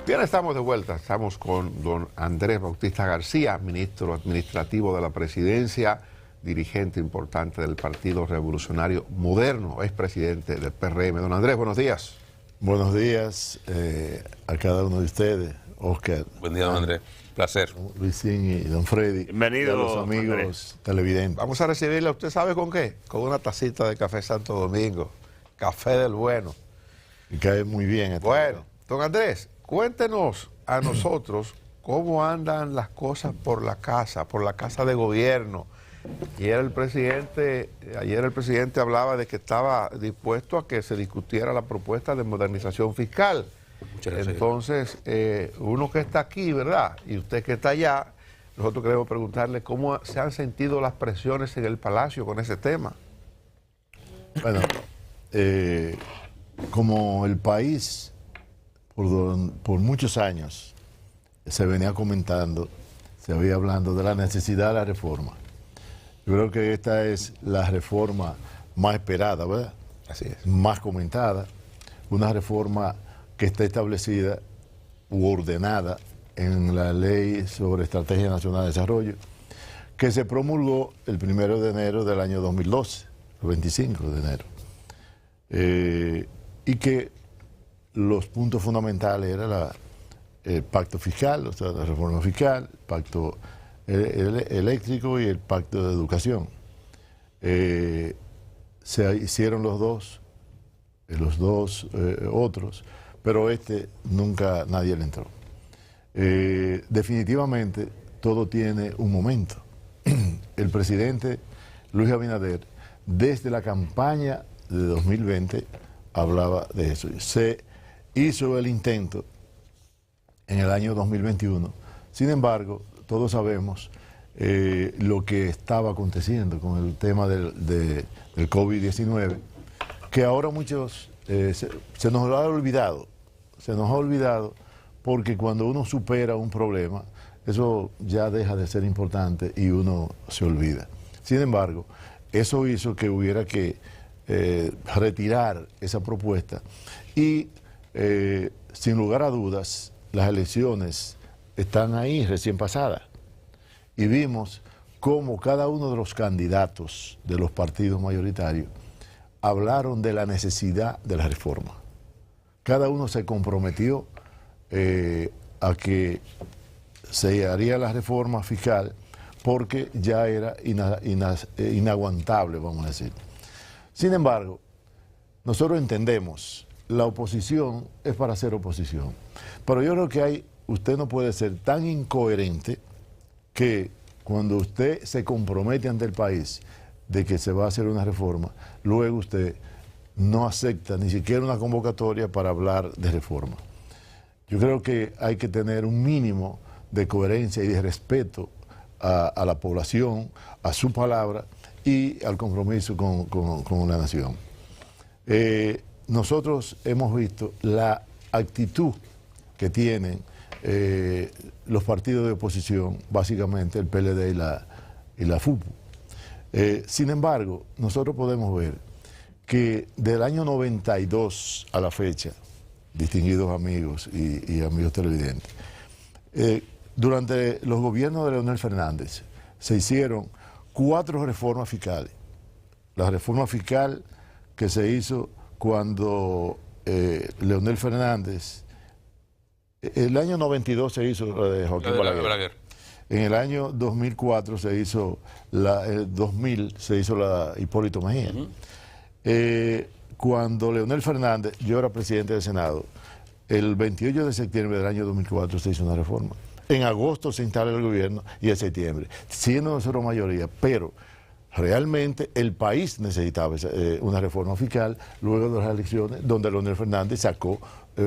Bien, estamos de vuelta. Estamos con don Andrés Bautista García, ministro administrativo de la Presidencia, dirigente importante del Partido Revolucionario Moderno, expresidente del PRM. Don Andrés, buenos días. Buenos días a cada uno de ustedes, Oscar. Buen día, don Andrés. Placer. Luisín y don Freddy. Bienvenido, y a los amigos Andrés. televidentes. Vamos a recibirle, ¿usted sabe con qué? Con una tacita de café Santo Domingo. Café del bueno. Y cae muy bien. Bueno, don Andrés, cuéntenos a nosotros cómo andan las cosas por la casa de gobierno. Ayer el presidente hablaba de que estaba dispuesto a que se discutiera la propuesta de modernización fiscal. Muchas gracias. Entonces, uno que está aquí, ¿verdad? Y usted que está allá, nosotros queremos preguntarle cómo se han sentido las presiones en el Palacio con ese tema. Bueno, como el país por muchos años se venía comentando, se había hablando de la necesidad de la reforma. Yo creo que esta es la reforma más esperada, ¿verdad? Así es. Más comentada, una reforma que está establecida u ordenada en la Ley sobre Estrategia Nacional de Desarrollo, que se promulgó el 1 de enero del año 2012, el 25 de enero, y que los puntos fundamentales eran el pacto fiscal, o sea, la reforma fiscal, el pacto eléctrico y el pacto de educación. Se hicieron los dos otros, pero nunca nadie le entró. Definitivamente todo tiene un momento. El presidente Luis Abinader, desde la campaña de 2020, hablaba de eso. Se hizo el intento en el año 2021. Sin embargo, todos sabemos lo que estaba aconteciendo con el tema del COVID-19, que ahora muchos se nos ha olvidado. Se nos ha olvidado porque cuando uno supera un problema, eso ya deja de ser importante y uno se olvida. Sin embargo, eso hizo que hubiera que retirar esa propuesta y, sin lugar a dudas, las elecciones están ahí recién pasadas y vimos cómo cada uno de los candidatos de los partidos mayoritarios hablaron de la necesidad de la reforma. Cada uno se comprometió a que se haría la reforma fiscal porque ya era inaguantable, vamos a decir. Sin embargo, nosotros entendemos, la oposición es para hacer oposición, pero yo creo que usted no puede ser tan incoherente que cuando usted se compromete ante el país de que se va a hacer una reforma, luego usted no acepta ni siquiera una convocatoria para hablar de reforma. Yo creo que hay que tener un mínimo de coherencia y de respeto a la población, a su palabra y al compromiso con la nación. Nosotros hemos visto la actitud que tienen los partidos de oposición, básicamente el PLD y la FUPU. Sin embargo, nosotros podemos ver que del año 92 a la fecha, distinguidos amigos y amigos televidentes, durante los gobiernos de Leonel Fernández se hicieron 4 reformas fiscales. La reforma fiscal que se hizo cuando Leonel Fernández, el año 92 se hizo la de Joaquín Balaguer. En el año 2004 se hizo el 2000 se hizo la Hipólito Mejía. Cuando Leonel Fernández, yo era presidente del Senado, el 28 de septiembre del año 2004 se hizo una reforma. En agosto se instala el gobierno y en septiembre, siendo nosotros mayoría, pero realmente el país necesitaba una reforma fiscal luego de las elecciones donde Leonel Fernández sacó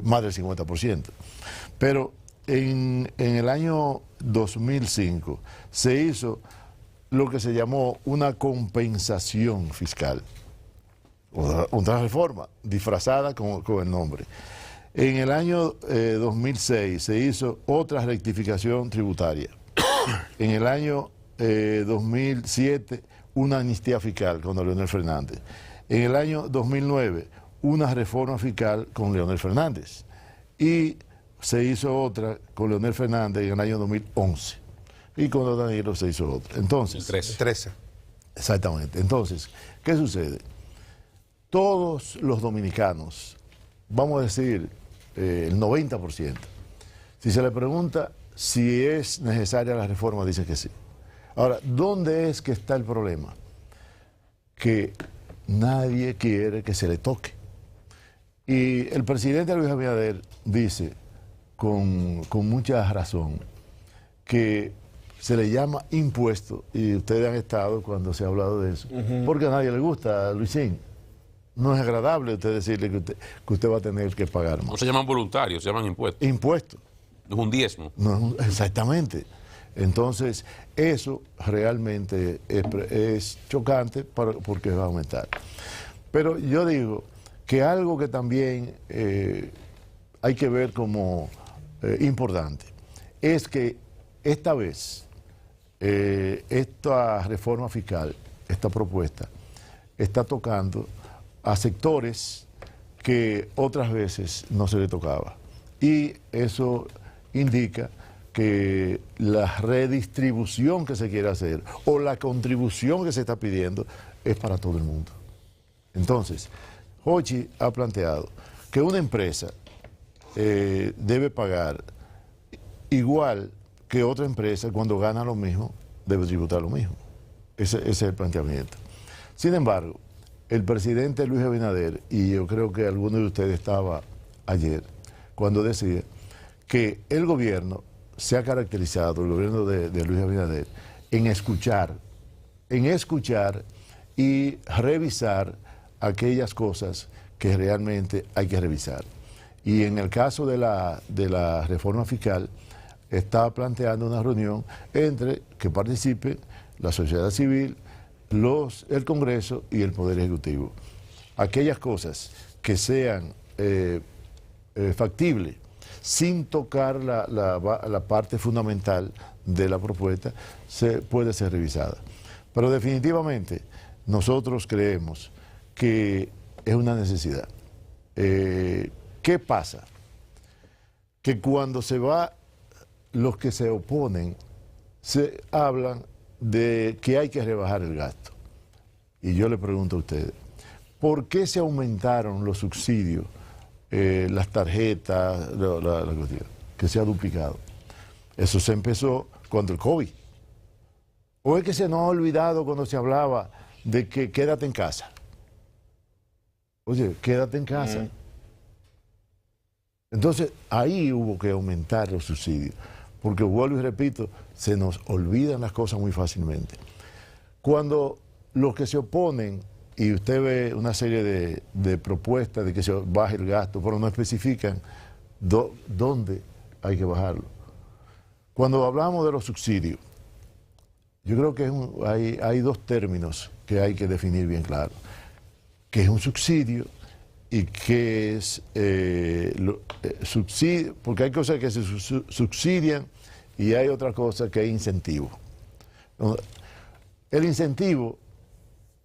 más del 50%. Pero en el año 2005 se hizo lo que se llamó una compensación fiscal, otra reforma disfrazada con el nombre. En el año 2006 se hizo otra rectificación tributaria. En el año 2007 una amnistía fiscal con Leonel Fernández. En el año 2009 una reforma fiscal con Leonel Fernández. Y se hizo otra con Leonel Fernández en el año 2011. Y con Don Danilo se hizo otra. Entonces, 13. exactamente. Entonces, ¿qué sucede? Todos los dominicanos, vamos a decir el 90%, si se le pregunta si es necesaria la reforma, dicen que sí. Ahora, ¿dónde es que está el problema? Que nadie quiere que se le toque. Y el presidente Luis Abinader dice, con mucha razón, que se le llama impuesto, y ustedes han estado cuando se ha hablado de eso, porque a nadie le gusta, Luisín. No es agradable usted decirle que usted va a tener que pagar más. No se llaman voluntarios, se llaman impuestos. Impuesto. Es un diezmo. No, exactamente. Entonces, eso realmente es chocante porque va a aumentar. Pero yo digo que algo que también hay que ver como importante es que esta vez esta reforma fiscal, esta propuesta, está tocando a sectores que otras veces no se le tocaba. Y eso indica que la redistribución que se quiere hacer o la contribución que se está pidiendo es para todo el mundo. Entonces, Jochi ha planteado que una empresa debe pagar igual que otra empresa cuando gana lo mismo, debe tributar lo mismo. Ese es el planteamiento. Sin embargo, el presidente Luis Abinader, y yo creo que alguno de ustedes estaba ayer, cuando decía que el gobierno se ha caracterizado, el gobierno de Luis Abinader, en escuchar y revisar aquellas cosas que realmente hay que revisar. Y en el caso de la reforma fiscal, está planteando una reunión entre que participe la sociedad civil, el Congreso y el Poder Ejecutivo. Aquellas cosas que sean factibles, sin tocar la parte fundamental de la propuesta, puede ser revisada. Pero definitivamente nosotros creemos que es una necesidad. ¿Qué pasa? Que cuando se va, los que se oponen se hablan de que hay que rebajar el gasto. Y yo le pregunto a ustedes, ¿por qué se aumentaron los subsidios, las tarjetas, la cuestión, que se ha duplicado? Eso se empezó cuando el COVID. ¿O es que se nos ha olvidado cuando se hablaba de que quédate en casa? Oye, quédate en casa. Entonces, ahí hubo que aumentar los subsidios. Porque, vuelvo y repito, se nos olvidan las cosas muy fácilmente. Cuando los que se oponen, y usted ve una serie de propuestas de que se baje el gasto, pero no especifican dónde hay que bajarlo. Cuando hablamos de los subsidios, yo creo que hay dos términos que hay que definir bien claro. ¿Qué es un subsidio y qué es subsidio? Porque hay cosas que se subsidian y hay otra cosa que es incentivo. El incentivo,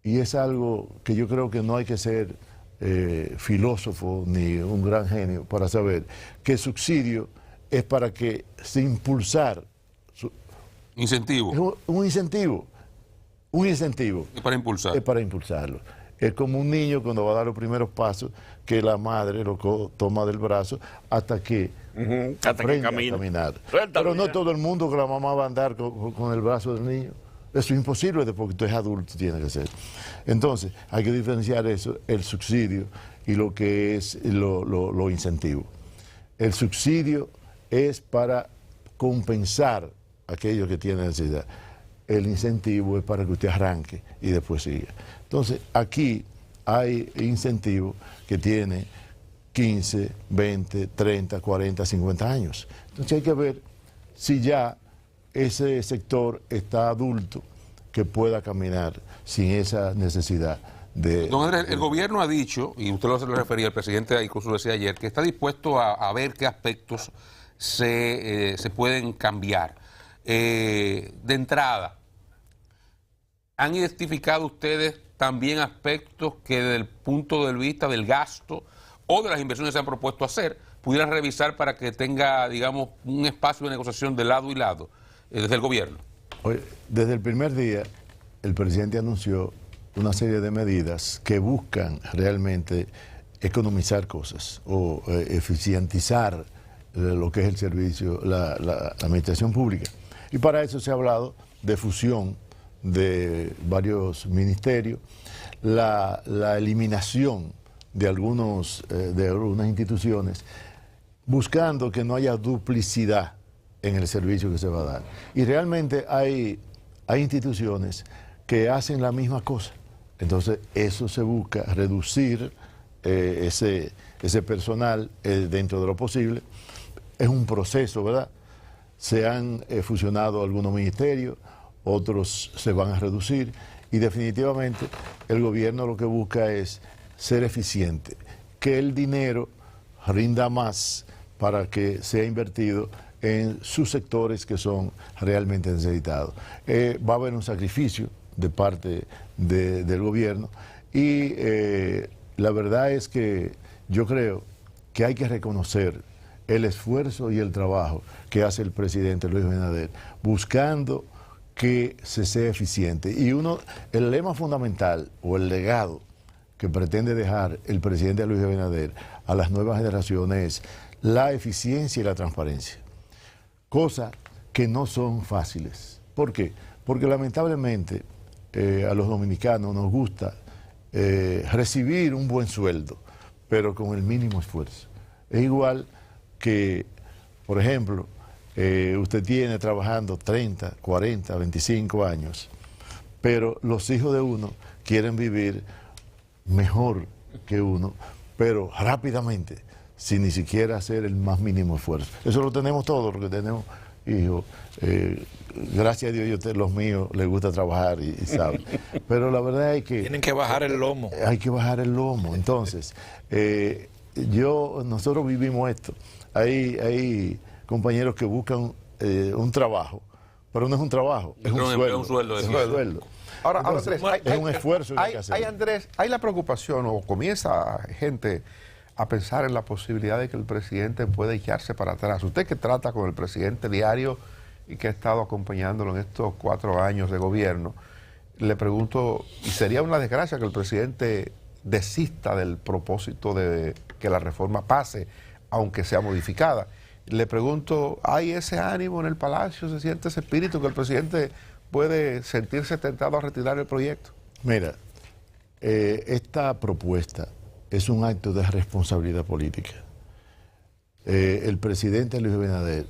y es algo que yo creo que no hay que ser filósofo ni un gran genio para saber, que el subsidio es para que se impulsar. Incentivo. Es un incentivo. Un incentivo. Es para impulsar. Es para impulsarlo. Es como un niño cuando va a dar los primeros pasos, que la madre lo toma del brazo hasta que aprende a caminar. Pero no todo el mundo que la mamá va a andar con el brazo del niño. Eso es imposible después que usted es adulto, tiene que ser. Entonces, hay que diferenciar eso, el subsidio y lo que es lo incentivo. El subsidio es para compensar aquello que tiene necesidad. El incentivo es para que usted arranque y después siga. Entonces, aquí hay incentivos que tienen 15, 20, 30, 40, 50 años. Entonces hay que ver si ya ese sector está adulto que pueda caminar sin esa necesidad de... Don Andrés, el gobierno ha dicho, y usted lo refería, el presidente incluso decía ayer, que está dispuesto a ver qué aspectos se pueden cambiar. De entrada, ¿han identificado ustedes también aspectos que desde el punto de vista del gasto o de las inversiones se han propuesto hacer pudieran revisar para que tenga, digamos, un espacio de negociación de lado y lado desde el gobierno? Oye, desde el primer día, el presidente anunció una serie de medidas que buscan realmente economizar cosas o eficientizar lo que es el servicio, la administración pública. Y para eso se ha hablado de fusión de varios ministerios, la eliminación de algunas instituciones, buscando que no haya duplicidad en el servicio que se va a dar. Y realmente hay instituciones que hacen la misma cosa. Entonces, eso se busca reducir ese personal dentro de lo posible. Es un proceso, ¿verdad? Se han fusionado algunos ministerios, otros se van a reducir y definitivamente el gobierno lo que busca es ser eficiente, que el dinero rinda más para que sea invertido en sus sectores que son realmente necesitados. Va a haber un sacrificio de parte del gobierno y la verdad es que yo creo que hay que reconocer el esfuerzo y el trabajo que hace el presidente Luis Abinader buscando que se sea eficiente. Y el lema fundamental o el legado que pretende dejar el presidente Luis Abinader a las nuevas generaciones es la eficiencia y la transparencia. Cosas que no son fáciles. ¿Por qué? Porque lamentablemente a los dominicanos nos gusta recibir un buen sueldo, pero con el mínimo esfuerzo. Es igual que, por ejemplo, usted tiene trabajando 30, 40, 25 años, pero los hijos de uno quieren vivir mejor que uno, pero rápidamente, sin ni siquiera hacer el más mínimo esfuerzo. Eso lo tenemos todos, porque tenemos hijos. Gracias a Dios, los míos les gusta trabajar y saben. Pero la verdad es que... Tienen que bajar el lomo. Hay que bajar el lomo. Entonces, nosotros vivimos esto. Hay compañeros que buscan un trabajo, pero no es un trabajo, es un sueldo. Es un sueldo. Ahora, Entonces, Andrés, es un esfuerzo que hay que hacer. Andrés, hay la preocupación o comienza gente a pensar en la posibilidad de que el presidente pueda echarse para atrás. Usted que trata con el presidente diario y que ha estado acompañándolo en estos 4 años de gobierno, le pregunto, ¿y sería una desgracia que el presidente desista del propósito de que la reforma pase, aunque sea modificada? Le pregunto, ¿hay ese ánimo en el Palacio? ¿Se siente ese espíritu que el presidente puede sentirse tentado a retirar el proyecto? Mira, esta propuesta es un acto de responsabilidad política. El presidente Luis Abinader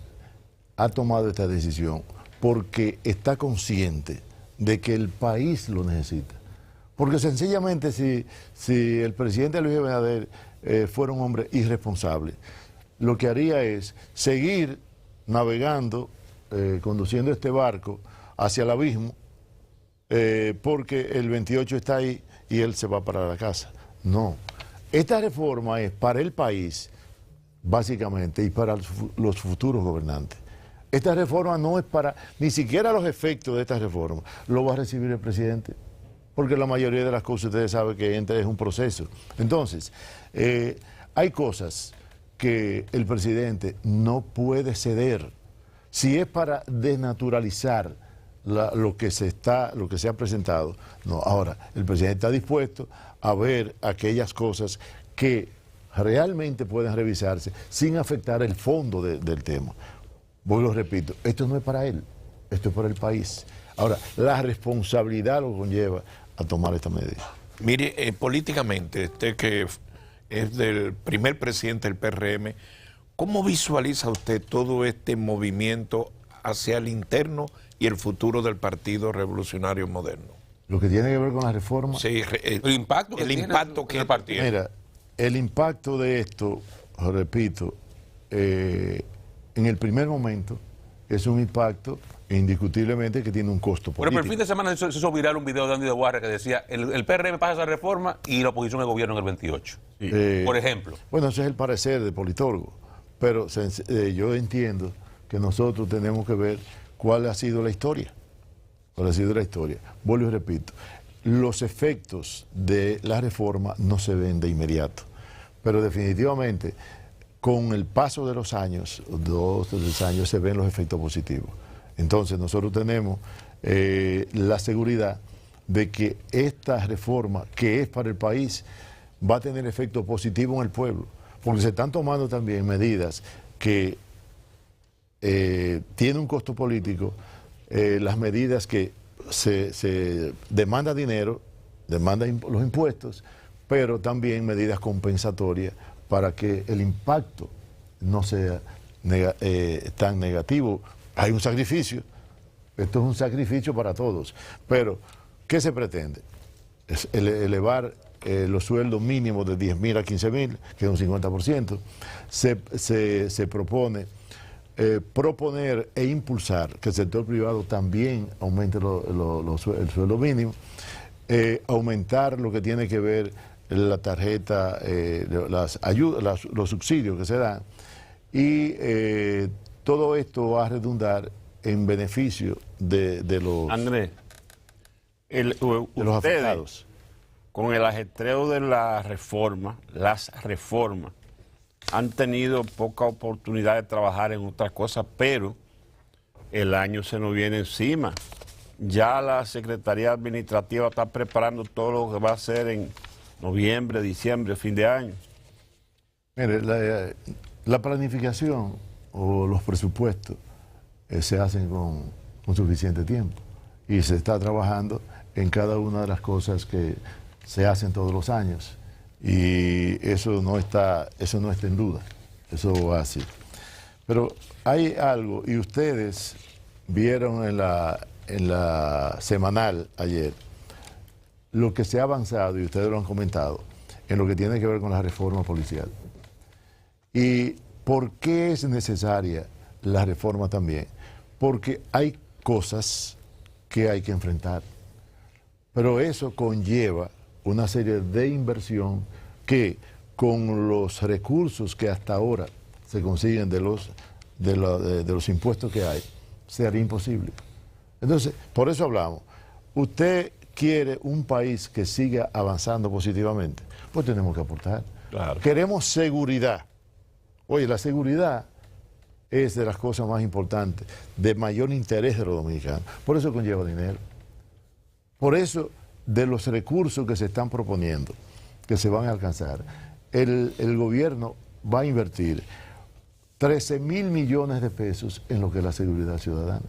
ha tomado esta decisión porque está consciente de que el país lo necesita. Porque sencillamente si el presidente Luis Abinader fuera un hombre irresponsable, lo que haría es seguir navegando, conduciendo este barco hacia el abismo, porque el 28 está ahí y él se va para la casa. No. Esta reforma es para el país, básicamente, y para los futuros gobernantes. Esta reforma no es para, ni siquiera los efectos de esta reforma lo va a recibir el presidente, porque la mayoría de las cosas ustedes saben que es un proceso. Entonces, hay cosas que el presidente no puede ceder. Si es para desnaturalizar lo que se ha presentado, no. Ahora, el presidente está dispuesto a ver aquellas cosas que realmente pueden revisarse sin afectar el fondo del tema. Voy lo repito, esto no es para él, esto es para el país. Ahora, la responsabilidad lo conlleva a tomar esta medida. Mire, políticamente, usted que es del primer presidente del PRM, ¿cómo visualiza usted todo este movimiento hacia el interno y el futuro del Partido Revolucionario Moderno? Lo que tiene que ver con la reforma... Sí, el impacto que tiene que el partido. Mira, el impacto de esto, repito, en el primer momento es un impacto indiscutiblemente que tiene un costo político. Bueno, pero el fin de semana se hizo viral un video de Andy de Guarra que decía el PRM pasa esa reforma y la oposición al gobierno en el 28. Por ejemplo. Bueno, ese es el parecer de politólogo, pero yo entiendo que nosotros tenemos que ver cuál ha sido la historia. ¿Cuál ha sido la historia? Vuelvo y repito, los efectos de la reforma no se ven de inmediato, pero definitivamente con el paso de los años, 2 o 3 años, se ven los efectos positivos. Entonces nosotros tenemos la seguridad de que esta reforma, que es para el país, va a tener efecto positivo en el pueblo, porque se están tomando también medidas que tienen un costo político, las medidas que se demanda dinero, demanda los impuestos, pero también medidas compensatorias para que el impacto no sea tan negativo. Hay un sacrificio, esto es un sacrificio para todos, pero ¿qué se pretende? Es elevar los sueldos mínimos de 10.000 a 15.000, que es un 50%. Se propone proponer e impulsar que el sector privado también aumente el sueldo mínimo, aumentar lo que tiene que ver la tarjeta, las ayudas, los subsidios que se dan, y todo esto va a redundar en beneficio de los, Andrés, los afectados. Con el ajetreo de las reformas, han tenido poca oportunidad de trabajar en otras cosas, pero el año se nos viene encima. Ya la Secretaría Administrativa está preparando todo lo que va a hacer en noviembre, diciembre, fin de año. Mire, la planificación o los presupuestos se hacen con suficiente tiempo y se está trabajando en cada una de las cosas que se hacen todos los años, y eso no está en duda, eso va así. Pero hay algo, y ustedes vieron en la semanal ayer lo que se ha avanzado, y ustedes lo han comentado, en lo que tiene que ver con la reforma policial. ¿Y por qué es necesaria la reforma también? Porque hay cosas que hay que enfrentar, pero eso conlleva una serie de inversión que, con los recursos que hasta ahora se consiguen de los impuestos que hay, sería imposible. Entonces, por eso hablamos. Usted quiere un país que siga avanzando positivamente, pues tenemos que aportar. Claro. Queremos seguridad. Oye, la seguridad es de las cosas más importantes, de mayor interés de los dominicanos. Por eso conlleva dinero. Por eso, de los recursos que se están proponiendo, que se van a alcanzar, el gobierno va a invertir 13.000 millones de pesos en lo que es la seguridad ciudadana.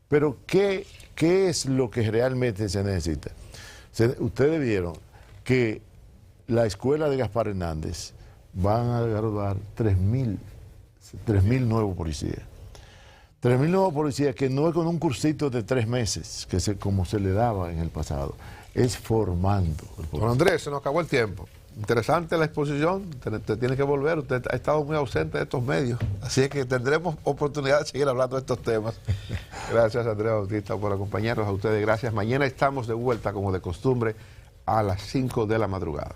Pero ¿qué es lo que realmente se necesita? Ustedes vieron que la escuela de Gaspar Hernández van a graduar 3.000 nuevos policías. 3.000 nuevos policías, que no es con un cursito de 3 meses, como se le daba en el pasado, es formando. Don Andrés, se nos acabó el tiempo. Interesante la exposición, te tiene que volver, usted ha estado muy ausente de estos medios, así es que tendremos oportunidad de seguir hablando de estos temas. Gracias, Andrés Bautista, por acompañarnos, a ustedes gracias. Mañana estamos de vuelta, como de costumbre, a las 5 de la madrugada.